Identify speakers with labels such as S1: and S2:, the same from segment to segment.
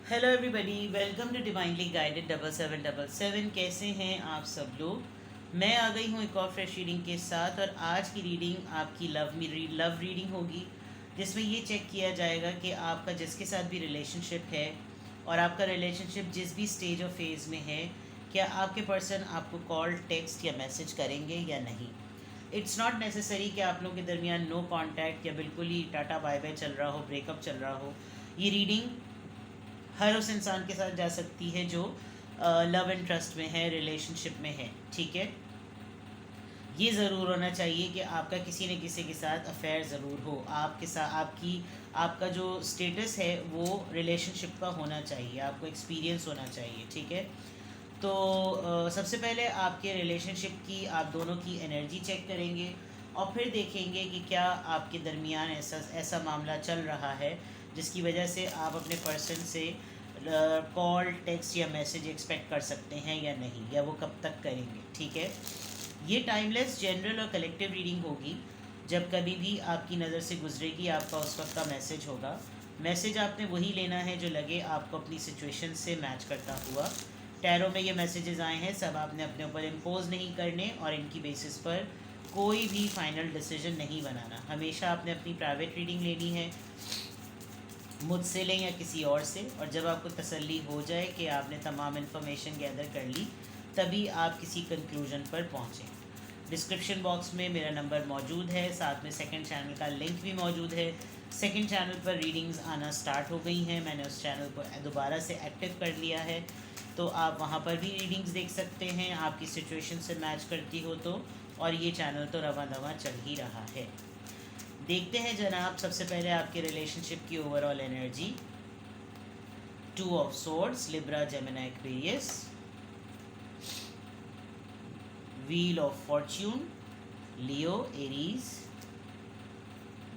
S1: Hello everybody, welcome to divinely guided 7777। कैसे हैं आप सब लोग। मैं आ गई हूँ एक और फ्रेश रीडिंग के साथ, और आज की रीडिंग आपकी लव रीडिंग होगी, जिसमें ये चेक किया जाएगा कि आपका जिसके साथ भी रिलेशनशिप है और आपका रिलेशनशिप जिस भी स्टेज और फेज़ में है, क्या आपके पर्सन आपको कॉल, टेक्स्ट या मैसेज करेंगे या नहीं। इट्स नॉट नेसेसरी कि आप लोगों के दरमियान नो कांटेक्ट या बिल्कुल ही टाटा बाय बाय चल रहा हो, ब्रेकअप चल रहा हो। ये रीडिंग हर उस इंसान के साथ जा सकती है जो लव एंड ट्रस्ट में है, रिलेशनशिप में है। ठीक है, ये ज़रूर होना चाहिए कि आपका किसी न किसी के साथ अफेयर ज़रूर हो, आपके साथ आपका जो स्टेटस है वो रिलेशनशिप का होना चाहिए, आपको एक्सपीरियंस होना चाहिए। ठीक है, तो सबसे पहले आपके रिलेशनशिप की, आप दोनों की एनर्जी चेक करेंगे और फिर देखेंगे कि क्या आपके दरमियान ऐसा ऐसा मामला चल रहा है जिसकी वजह से आप अपने पर्सन से कॉल, टेक्स्ट या मैसेज एक्सपेक्ट कर सकते हैं या नहीं, या वो कब तक करेंगे। ठीक है, ये टाइमलेस, जनरल और कलेक्टिव रीडिंग होगी। जब कभी भी आपकी नज़र से गुजरेगी, आपका उस वक्त का मैसेज होगा। मैसेज आपने वही लेना है जो लगे आपको अपनी सिचुएशन से मैच करता हुआ। टैरो में ये मैसेजेस आए हैं, सब आपने अपने ऊपर इम्पोज नहीं करने और इनकी बेसिस पर कोई भी फाइनल डिसीजन नहीं बनाना। हमेशा आपने अपनी प्राइवेट रीडिंग लेनी है, मुझसे लें या किसी और से, और जब आपको तसल्ली हो जाए कि आपने तमाम इन्फॉर्मेशन गैदर कर ली, तभी आप किसी कंक्लूजन पर पहुँचें। डिस्क्रिप्शन बॉक्स में मेरा नंबर मौजूद है, साथ में सेकंड चैनल का लिंक भी मौजूद है। सेकंड चैनल पर रीडिंग्स आना स्टार्ट हो गई हैं, मैंने उस चैनल को दोबारा से एक्टिव कर लिया है, तो आप वहाँ पर भी रीडिंग्स देख सकते हैं, आपकी सिचुएशन से मैच करती हो तो। और ये चैनल तो रवा दवा चल ही रहा है। देखते हैं जनाब, सबसे पहले आपके रिलेशनशिप की overall energy. 2 of swords, Libra, Gemini, Aquarius. Wheel of fortune, Leo, Aries.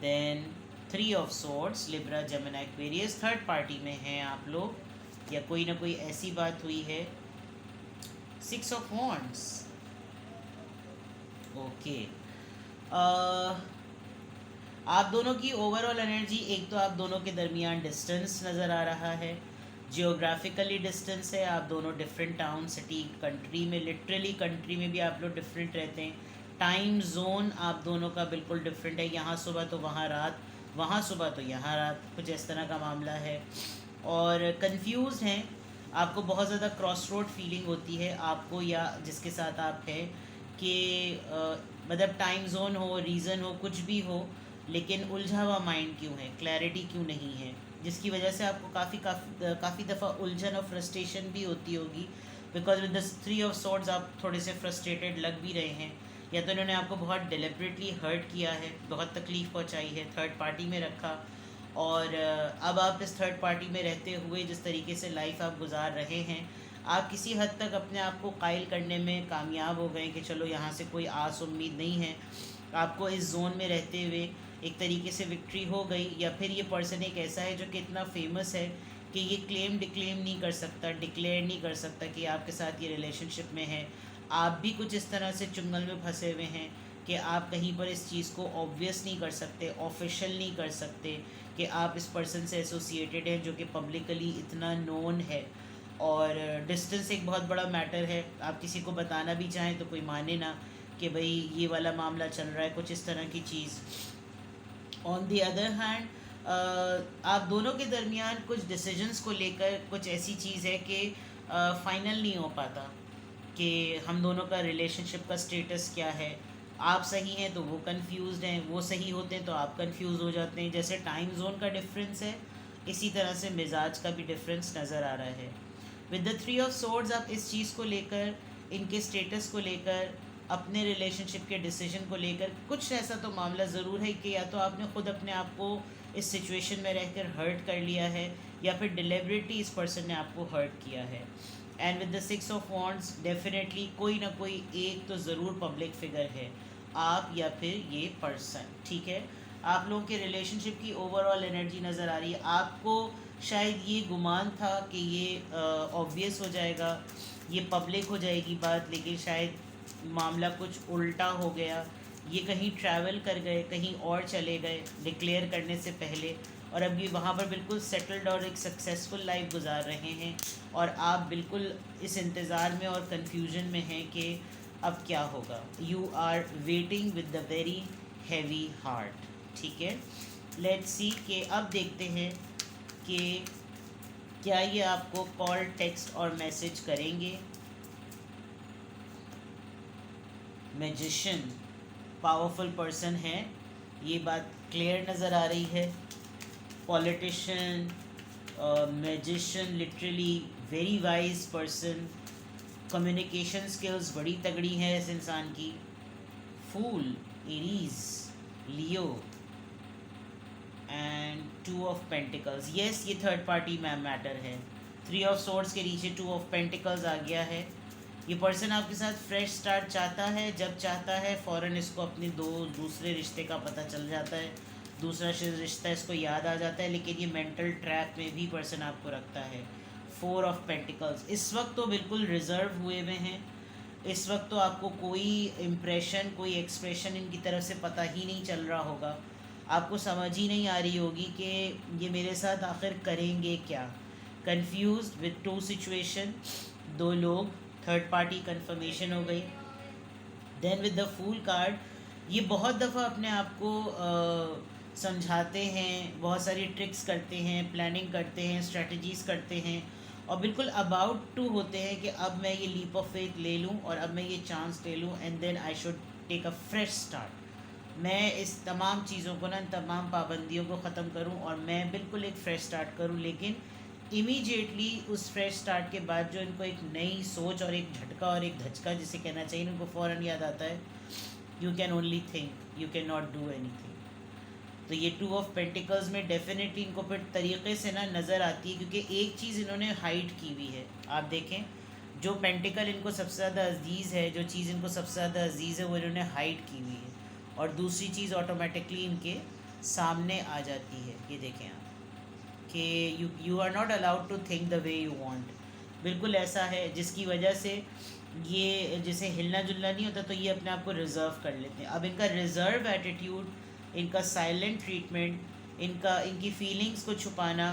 S1: Then 3 of swords, Libra, Gemini, Aquarius. Third party में हैं आप लोग, या कोई ना कोई ऐसी बात हुई है। 6 ऑफ वॉन्ड्स, ओके। आप दोनों की ओवरऑल एनर्जी, एक तो आप दोनों के दरमियान डिस्टेंस नज़र आ रहा है, जियोग्राफिकली डिस्टेंस है। आप दोनों डिफरेंट टाउन, सिटी, कंट्री में, लिटरली कंट्री में भी आप लोग डिफरेंट रहते हैं। टाइम जोन आप दोनों का बिल्कुल डिफरेंट है, यहाँ सुबह तो वहाँ रात, वहाँ सुबह तो यहाँ रात, कुछ इस तरह का मामला है। और कंफ्यूज हैं, आपको बहुत ज़्यादा क्रॉस रोड फीलिंग होती है, आपको या जिसके साथ आप हैं, कि मतलब टाइम जोन हो, रीज़न हो, कुछ भी हो, लेकिन उलझा हुआ माइंड क्यों है, क्लैरिटी क्यों नहीं है, जिसकी वजह से आपको काफ़ी दफ़ा उलझन और फ्रस्ट्रेशन भी होती होगी। Because with the 3 of swords आप थोड़े से फ्रस्ट्रेटेड लग भी रहे हैं, या तो इन्होंने आपको बहुत डिलिबरेटली हर्ट किया है, बहुत तकलीफ़ पहुंचाई है, थर्ड पार्टी में रखा। और अब आप इस थर्ड पार्टी में रहते हुए जिस तरीके से लाइफ आप गुजार रहे हैं, आप किसी हद तक अपने आप को कायल करने में कामयाब हो गए कि चलो यहाँ से कोई आस उम्मीद नहीं है। आपको इस जोन में रहते हुए एक तरीके से विक्ट्री हो गई, या फिर ये पर्सन एक ऐसा है जो कि इतना फेमस है कि ये क्लेम डिक्लेम नहीं कर सकता, डिक्लेयर नहीं कर सकता कि आपके साथ ये रिलेशनशिप में है। आप भी कुछ इस तरह से चुंगल में फंसे हुए हैं कि आप कहीं पर इस चीज़ को ऑब्वियस नहीं कर सकते, ऑफिशियल नहीं कर सकते कि आप इस पर्सन से एसोसिएटेड हैं जो कि पब्लिकली इतना नोन है। और डिस्टेंस एक बहुत बड़ा मैटर है, आप किसी को बताना भी चाहें तो कोई माने ना कि भाई ये वाला मामला चल रहा है, कुछ इस तरह की चीज़। ऑन दी अदर हैंड, आप दोनों के दरमियान कुछ डिसीजंस को लेकर कुछ ऐसी चीज़ है कि फाइनल नहीं हो पाता कि हम दोनों का रिलेशनशिप का स्टेटस क्या है। आप सही हैं तो वो कंफ्यूज्ड हैं, वो सही होते हैं तो आप कंफ्यूज हो जाते हैं। जैसे टाइम जोन का डिफरेंस है, इसी तरह से मिजाज का भी डिफरेंस नज़र आ रहा है। विद द 3 ऑफ सोर्ड्स, आप इस चीज़ को लेकर, इनके स्टेटस को लेकर, अपने रिलेशनशिप के डिसीजन को लेकर कुछ ऐसा तो मामला ज़रूर है कि या तो आपने ख़ुद अपने आप को इस सिचुएशन में रहकर हर्ट कर लिया है, या फिर डिलिबरेटली इस पर्सन ने आपको हर्ट किया है। And with the 6 of wands, definitely कोई ना कोई एक तो ज़रूर पब्लिक फिगर है, आप या फिर ये पर्सन। ठीक है, आप लोगों के रिलेशनशिप की ओवरऑल एनर्जी नज़र आ रही है। आपको शायद ये गुमान था कि ये ऑब्वियस हो जाएगा, ये पब्लिक हो जाएगी बात, लेकिन शायद मामला कुछ उल्टा हो गया। ये कहीं ट्रैवल कर गए, कहीं और चले गए डिक्लेयर करने से पहले, और अभी वहाँ पर बिल्कुल सेटल्ड और एक सक्सेसफुल लाइफ गुजार रहे हैं, और आप बिल्कुल इस इंतज़ार में और कन्फ्यूजन में हैं कि अब क्या होगा. You are waiting with the very heavy heart. ठीक है, लेट्स सी कि अब देखते हैं कि क्या ये आपको कॉल, टेक्स्ट और मैसेज करेंगे. मैजिशियन पावरफुल पर्सन है, ये बात क्लियर नज़र आ रही है. Politician, magician, literally very wise person. Communication skills बड़ी तगड़ी है इस इंसान की. Fool, Aries, Leo and 2 of pentacles. Yes, ये थर्ड पार्टी मैटर है. 3 ऑफ सोर्ड्स के नीचे 2 ऑफ पेंटिकल्स आ गया है. ये पर्सन आपके साथ फ्रेश स्टार्ट चाहता है. जब चाहता है फ़ौरन इसको अपने दूसरे रिश्ते का पता चल जाता है, दूसरा रिश्ता इसको याद आ जाता है, लेकिन ये मेंटल ट्रैप में भी पर्सन आपको रखता है. 4 ऑफ पेंटिकल्स. इस वक्त तो बिल्कुल रिजर्व हुए हुए हैं. इस वक्त तो आपको कोई इम्प्रेशन, कोई एक्सप्रेशन इनकी तरफ से पता ही नहीं चल रहा होगा. आपको समझ ही नहीं आ रही होगी कि ये मेरे साथ आखिर करेंगे क्या. कंफ्यूज विद 2 सिचुएशन, 2 लोग, थर्ड पार्टी कंफर्मेशन हो गई. Then with the fool card, ये बहुत दफ़ा अपने आप को समझाते हैं, बहुत सारी ट्रिक्स करते हैं, प्लानिंग करते हैं, स्ट्रेटजीज़ करते हैं, और बिल्कुल अबाउट टू होते हैं कि अब मैं ये लीप ऑफ फेथ ले लूँ और अब मैं ये चांस ले लूँ, and then I should take a fresh start. मैं इस तमाम चीज़ों को ना, तमाम पाबंदियों को ख़त्म करूँ और मैं बिल्कुल एक फ़्रेश स्टार्ट करूँ. लेकिन इमीडिएटली उस फ्रेश स्टार्ट के बाद जो इनको एक नई सोच और एक झटका और एक धचका जिसे कहना चाहिए, इनको फ़ौरन याद आता है, you can only think, you can not do anything. तो ये 2 ऑफ पेंटिकल्स में डेफिनेटली इनको फिर तरीक़े से ना नज़र आती है, क्योंकि एक चीज़ इन्होंने हाइड की हुई है. आप देखें, जो पेंटिकल इनको सबसे ज़्यादा अजीज़ है, जो चीज़ इनको सबसे ज़्यादा अजीज़ है, वो इन्होंने हाइड की हुई है, और दूसरी चीज़ ऑटोमेटिकली इनके सामने आ जाती है. ये देखें आप कि you are not allowed to think the way you want. बिल्कुल ऐसा है, जिसकी वजह से ये जैसे हिलना जुलना नहीं होता, तो ये अपने आप को रिज़र्व कर लेते हैं. अब इनका रिज़र्व एटीट्यूड, इनका साइलेंट ट्रीटमेंट, इनकी फीलिंग्स को छुपाना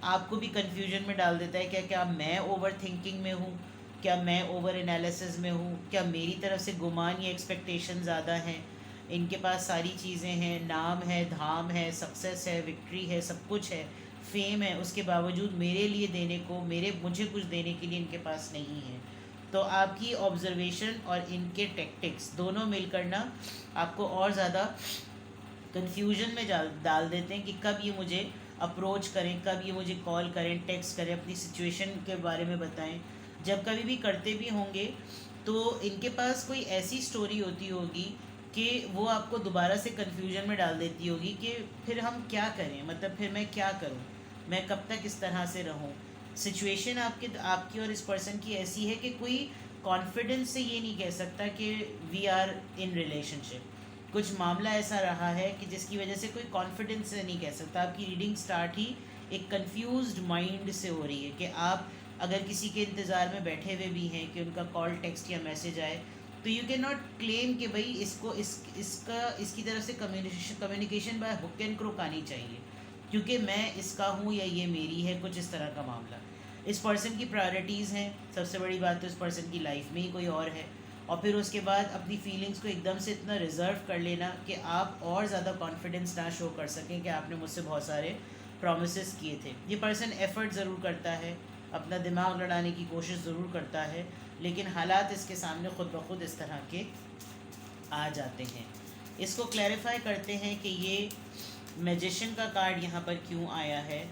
S1: आपको भी कन्फ्यूजन में डाल देता है. क्या मैं ओवर थिंकिंग में हूँ, क्या मैं ओवर एनालिसिस में हूँ, क्या मेरी तरफ से गुमान या एक्सपेक्टेशन ज़्यादा हैं. इनके पास सारी चीज़ें हैं, नाम है, धाम है, सक्सेस है, विक्ट्री है, सब कुछ है, फेम है, उसके बावजूद मेरे लिए देने को, मुझे कुछ देने के लिए इनके पास नहीं है. तो आपकी ऑब्जर्वेशन और इनके टेक्टिक्स दोनों मिलकर ना आपको और ज़्यादा कन्फ्यूजन में डाल देते हैं कि कब ये मुझे अप्रोच करें, कब ये मुझे कॉल करें, टेक्स्ट करें, अपनी सिचुएशन के बारे में बताएं. जब कभी भी करते भी होंगे तो इनके पास कोई ऐसी स्टोरी होती होगी कि वो आपको दोबारा से कन्फ्यूजन में डाल देती होगी कि फिर हम क्या करें, मतलब फिर मैं क्या करूं, मैं कब तक इस तरह से रहूं. सिचुएशन आपकी और इस पर्सन की ऐसी है कि कोई कॉन्फिडेंस से ये नहीं कह सकता कि वी आर इन रिलेशनशिप. कुछ मामला ऐसा रहा है कि जिसकी वजह से कोई कॉन्फिडेंस से नहीं कह सकता. आपकी रीडिंग स्टार्ट ही एक कंफ्यूज्ड माइंड से हो रही है कि आप अगर किसी के इंतज़ार में बैठे हुए भी हैं कि उनका कॉल, टेक्स्ट या मैसेज आए, तो यू कैन नॉट क्लेम कि भाई इसकी तरफ से communication by hook and crook आनी चाहिए, क्योंकि मैं इसका हूँ या ये मेरी है, कुछ इस तरह का मामला. इस पर्सन की प्रायोरिटीज़ हैं. सबसे बड़ी बात तो इस पर्सन की लाइफ में ही कोई और है, और फिर उसके बाद अपनी फीलिंग्स को एकदम से इतना रिज़र्व कर लेना कि आप और ज़्यादा कॉन्फिडेंस ना शो कर सकें कि आपने मुझसे बहुत सारे प्रॉमिसेस किए थे. ये पर्सन एफ़र्ट ज़रूर करता है, अपना दिमाग लड़ाने की कोशिश ज़रूर करता है, लेकिन हालात इसके सामने ख़ुद ब खुद इस तरह के आ जाते हैं. इसको क्लैरिफाई करते हैं कि ये मैजिशियन का कार्ड यहाँ पर क्यों आया है.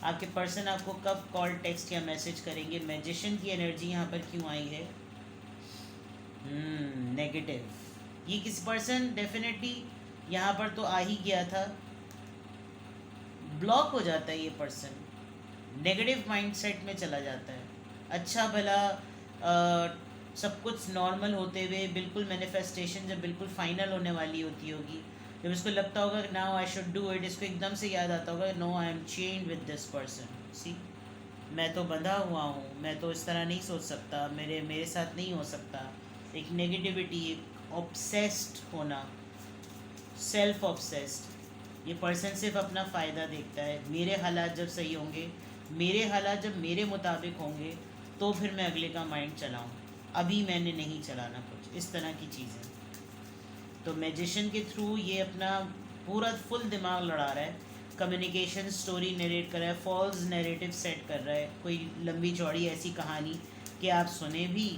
S1: आपके पर्सन आपको कब कॉल, टेक्स्ट या मैसेज करेंगे. मैजिशियन की एनर्जी यहाँ पर क्यों आई है. नेगेटिव. ये किसी पर्सन डेफिनेटली यहाँ पर तो आ ही गया था, ब्लॉक हो जाता है ये पर्सन, नेगेटिव माइंडसेट में चला जाता है. अच्छा भला सब कुछ नॉर्मल होते हुए बिल्कुल मैनिफेस्टेशन जब बिल्कुल फाइनल होने वाली होती होगी, जब इसको लगता होगा now I should do it, इसको एकदम से याद आता होगा no I am chained with this person. See, मैं तो बंधा हुआ हूँ, मैं तो इस तरह नहीं सोच सकता, मेरे साथ नहीं हो सकता. एक नेगेटिविटी, एक ऑब्सेस्ड होना, सेल्फ ऑब्सेस्ड. ये पर्सन सिर्फ अपना फ़ायदा देखता है। मेरे हालात जब सही होंगे, मेरे हालात जब मेरे मुताबिक होंगे, तो फिर मैं अगले का माइंड चलाऊँ। अभी मैंने नहीं चलाना कुछ, इस तरह की चीज़ें। तो मैजिशियन के थ्रू ये अपना पूरा फुल दिमाग लड़ा रहा है, कम्युनिकेशन स्टोरी नरेट कर रहा है, फॉल्स नैरेटिव सेट कर रहा है, कोई लंबी चौड़ी ऐसी कहानी कि आप सुने भी,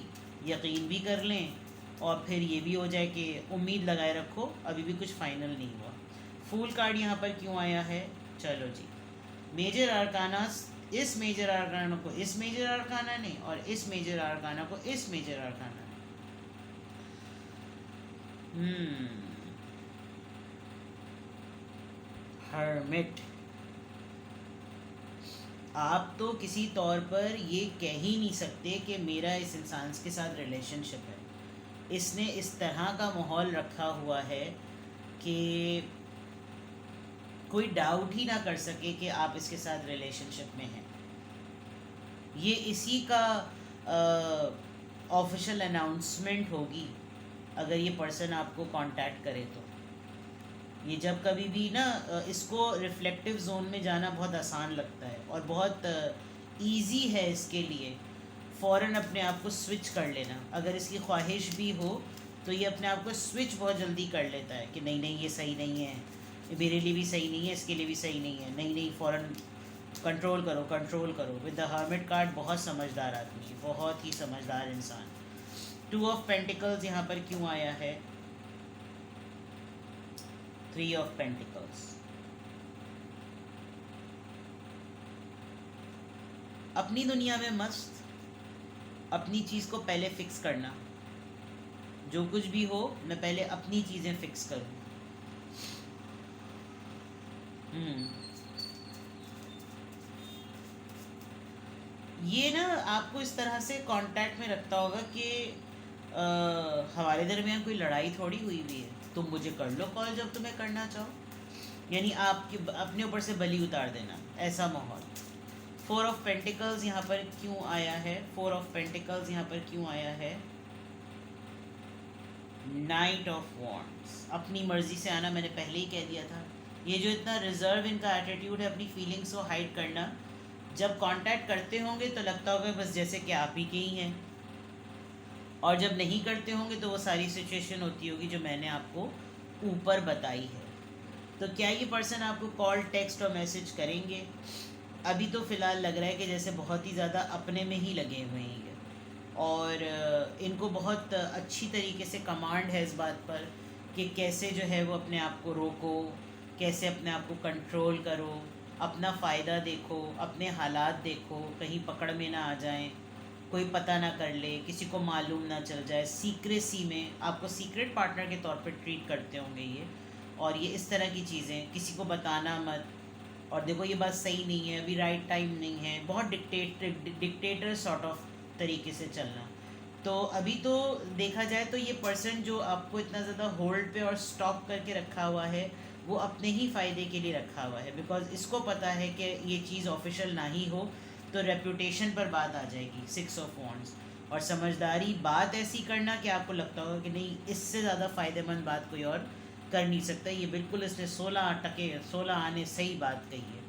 S1: यकीन भी कर लें, और फिर ये भी हो जाए कि उम्मीद लगाए रखो, अभी भी कुछ फाइनल नहीं हुआ। फूल कार्ड यहाँ पर क्यों आया है? चलो जी, मेजर आर्काना, इस मेजर आर्काना को इस मेजर आर्काना ने, और इस मेजर आर्काना को इस मेजर आर्काना ने। हर्मिट। आप तो किसी तौर पर ये कह ही नहीं सकते कि मेरा इस इंसान के साथ रिलेशनशिप है। इसने इस तरह का माहौल रखा हुआ है कि कोई डाउट ही ना कर सके कि आप इसके साथ रिलेशनशिप में हैं। ये इसी का ऑफिशियल अनाउंसमेंट होगी अगर ये पर्सन आपको कांटेक्ट करे तो। ये जब कभी भी ना इसको रिफ्लेक्टिव जोन में जाना बहुत आसान लगता है और बहुत इजी है इसके लिए फ़ौरन अपने आप को स्विच कर लेना। अगर इसकी ख्वाहिश भी हो तो ये अपने आप को स्विच बहुत जल्दी कर लेता है कि नहीं नहीं ये सही नहीं है, ये मेरे लिए भी सही नहीं है, इसके लिए भी सही नहीं है, नहीं नहीं फ़ौरन कंट्रोल करो कंट्रोल करो। विद द हर्मिट कार्ड बहुत समझदार आदमी, बहुत ही समझदार इंसान। 2 ऑफ पेंटिकल्स यहाँ पर क्यों आया है? 3 ऑफ पेंटिकल्स। अपनी दुनिया में मस्त, अपनी चीज़ को पहले फिक्स करना। जो कुछ भी हो मैं पहले अपनी चीज़ें फिक्स करूँ। ये ना आपको इस तरह से कांटेक्ट में रखता होगा कि हमारे दरमियान कोई लड़ाई थोड़ी हुई हुई है, तुम मुझे कर लो कॉल जब तुम्हें करना चाहो, यानी आपके अपने ऊपर से बलि उतार देना, ऐसा माहौल। 4 ऑफ पेंटिकल्स यहाँ पर क्यों आया है? 4 ऑफ पेंटिकल्स यहाँ पर क्यों आया है? Night of wands. अपनी मर्जी से आना, मैंने पहले ही कह दिया था। ये जो इतना रिजर्व इनका एटीट्यूड है, अपनी फीलिंग्स को हाइड करना, जब कांटेक्ट करते होंगे तो लगता होगा बस जैसे कि आप ही के ही हैं, और जब नहीं करते होंगे तो वो सारी सिचुएशन होती होगी जो मैंने आपको ऊपर बताई है। तो क्या ये पर्सन आपको कॉल, टेक्स्ट और मैसेज करेंगे? अभी तो फ़िलहाल लग रहा है कि जैसे बहुत ही ज़्यादा अपने में ही लगे हुए हैं और इनको बहुत अच्छी तरीके से कमांड है इस बात पर कि कैसे जो है वो अपने आप को रोको, कैसे अपने आप को कंट्रोल करो, अपना फ़ायदा देखो, अपने हालात देखो, कहीं पकड़ में ना आ जाएं, कोई पता ना कर ले, किसी को मालूम ना चल जाए, सीक्रेसी में आपको सीक्रेट पार्टनर के तौर पर ट्रीट करते होंगे ये। और ये इस तरह की चीज़ें किसी को बताना मत, और देखो ये बात सही नहीं है, अभी राइट टाइम नहीं है, बहुत डिक्टेटर सॉर्ट ऑफ तरीके से चलना। तो अभी तो देखा जाए तो ये पर्सन जो आपको इतना ज़्यादा होल्ड पे और स्टॉप करके रखा हुआ है, वो अपने ही फ़ायदे के लिए रखा हुआ है, बिकॉज इसको पता है कि ये चीज़ ऑफिशियल ना ही हो तो रेपुटेशन पर बात आ जाएगी। 6 ऑफ वॉन्ड्स। और समझदारी बात ऐसी करना कि आपको लगता होगा कि नहीं, इससे ज़्यादा फ़ायदेमंद बात कोई और कर नहीं सकता। ये बिल्कुल इसने 16 आने सही बात कही है।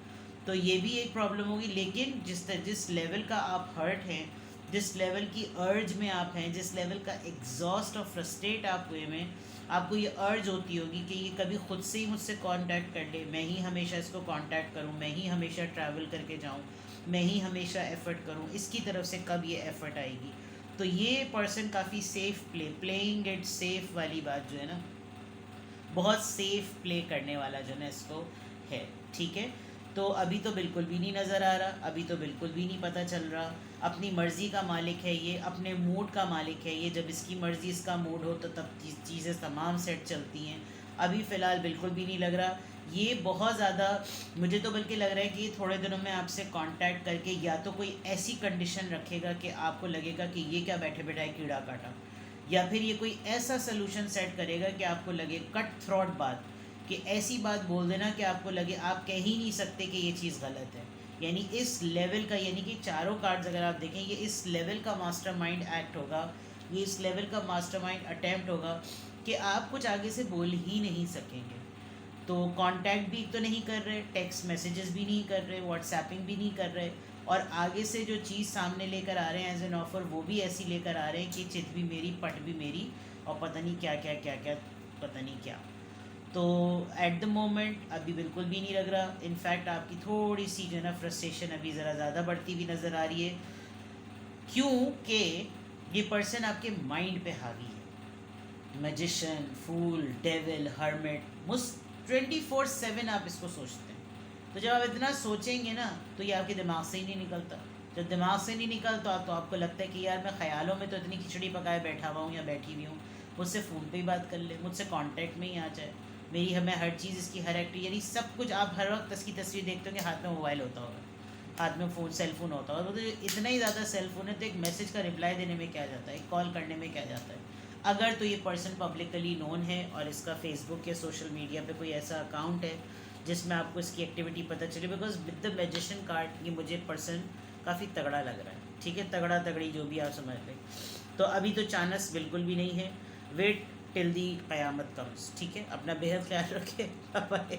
S1: तो ये भी एक प्रॉब्लम होगी, लेकिन जिस लेवल का आप हर्ट हैं, जिस लेवल की अर्ज में आप हैं, जिस लेवल का एग्जॉस्ट और फ्रस्ट्रेट आप हुए में, आपको ये अर्ज होती होगी कि ये कभी खुद से ही मुझसे कांटेक्ट कर ले, मैं ही हमेशा इसको कांटेक्ट करूं, मैं ही हमेशा ट्रैवल करके जाऊं, मैं ही हमेशा एफ़र्ट करूं, इसकी तरफ से कब ये एफ़र्ट आएगी। तो ये पर्सन काफ़ी सेफ प्लेइंग इट सेफ वाली बात जो है ना, बहुत सेफ प्ले करने वाला जो है इसको है। ठीक है, तो अभी तो बिल्कुल भी नहीं नज़र आ रहा, अभी तो बिल्कुल भी नहीं पता चल रहा। अपनी मर्ज़ी का मालिक है ये, अपने मूड का मालिक है ये, जब इसकी मर्ज़ी इसका मूड हो तो तब चीज़ें तमाम सेट चलती हैं। अभी फ़िलहाल बिल्कुल भी नहीं लग रहा। ये बहुत ज़्यादा, मुझे तो बल्कि लग रहा है कि ये थोड़े दिनों में आपसे कांटेक्ट करके या तो कोई ऐसी कंडीशन रखेगा कि आपको लगेगा कि ये क्या बैठे बैठाए कीड़ा काटा, या फिर ये कोई ऐसा सलूशन सेट करेगा कि आपको लगे कट थ्रोट बात, कि ऐसी बात बोल देना कि आपको लगे आप कह ही नहीं सकते कि ये चीज़ गलत है। यानी इस लेवल का, यानी कि चारों कार्ड्स अगर आप देखें, ये इस लेवल का मास्टरमाइंड एक्ट होगा, ये इस लेवल का मास्टरमाइंड अटेम्प्ट होगा कि आप कुछ आगे से बोल ही नहीं सकेंगे। तो कांटेक्ट भी तो नहीं कर रहे, टेक्स्ट मैसेजेस भी नहीं कर रहे, व्हाट्सएपिंग भी नहीं कर रहे, और आगे से जो चीज़ सामने लेकर आ रहे हैं एज एन ऑफ़र वो भी ऐसी लेकर आ रहे हैं कि चित भी मेरी पट भी मेरी, और पता नहीं क्या क्या क्या क्या, पता नहीं क्या। तो एट द मोमेंट अभी बिल्कुल भी नहीं लग रहा। इनफैक्ट आपकी थोड़ी सी जो है ना फ्रस्ट्रेशन अभी ज़रा ज़्यादा बढ़ती हुई नज़र आ रही है, क्योंकि ये पर्सन आपके माइंड पे हावी है। मैजिशियन, फूल, डेविल, हर्मिट, मुस 24/7 आप इसको सोचते हैं। तो जब आप इतना सोचेंगे ना तो ये आपके दिमाग से ही नहीं निकलता। जब दिमाग से नहीं निकलता तो आपको लगता है कि यार मैं ख्यालों में तो इतनी खिचड़ी पकाए बैठा हुआ हूँ या बैठी हुई हूँ, मुझसे फ़ोन पे ही बात कर ले, मुझसे कांटेक्ट में ही आ जाए, मेरी हमें हर चीज़ इसकी हर एक्टिव, यानी सब कुछ। आप हर वक्त इसकी तस्वीर देखते होंगे, हाथ में मोबाइल होता होगा, हाथ में फ़ोन, सेल फ़ोन होता होगा। तो इतना ही ज़्यादा सेल फ़ोन है तो एक मैसेज का रिप्लाई देने में क्या जाता है, एक कॉल करने में क्या जाता है। अगर तो ये पर्सन पब्लिकली नोन है और इसका फेसबुक या सोशल मीडिया पे कोई ऐसा अकाउंट है जिसमें आपको इसकी एक्टिविटी पता चले, because with the magician card ये मुझे पर्सन काफ़ी तगड़ा लग रहा है। ठीक है, तगड़ा तगड़ी जो भी आप समझ लें। तो अभी तो चांस बिल्कुल भी नहीं है, वेट टिल दी क़यामत कम्स। ठीक है, अपना बेहद ख्याल रखें। बाय।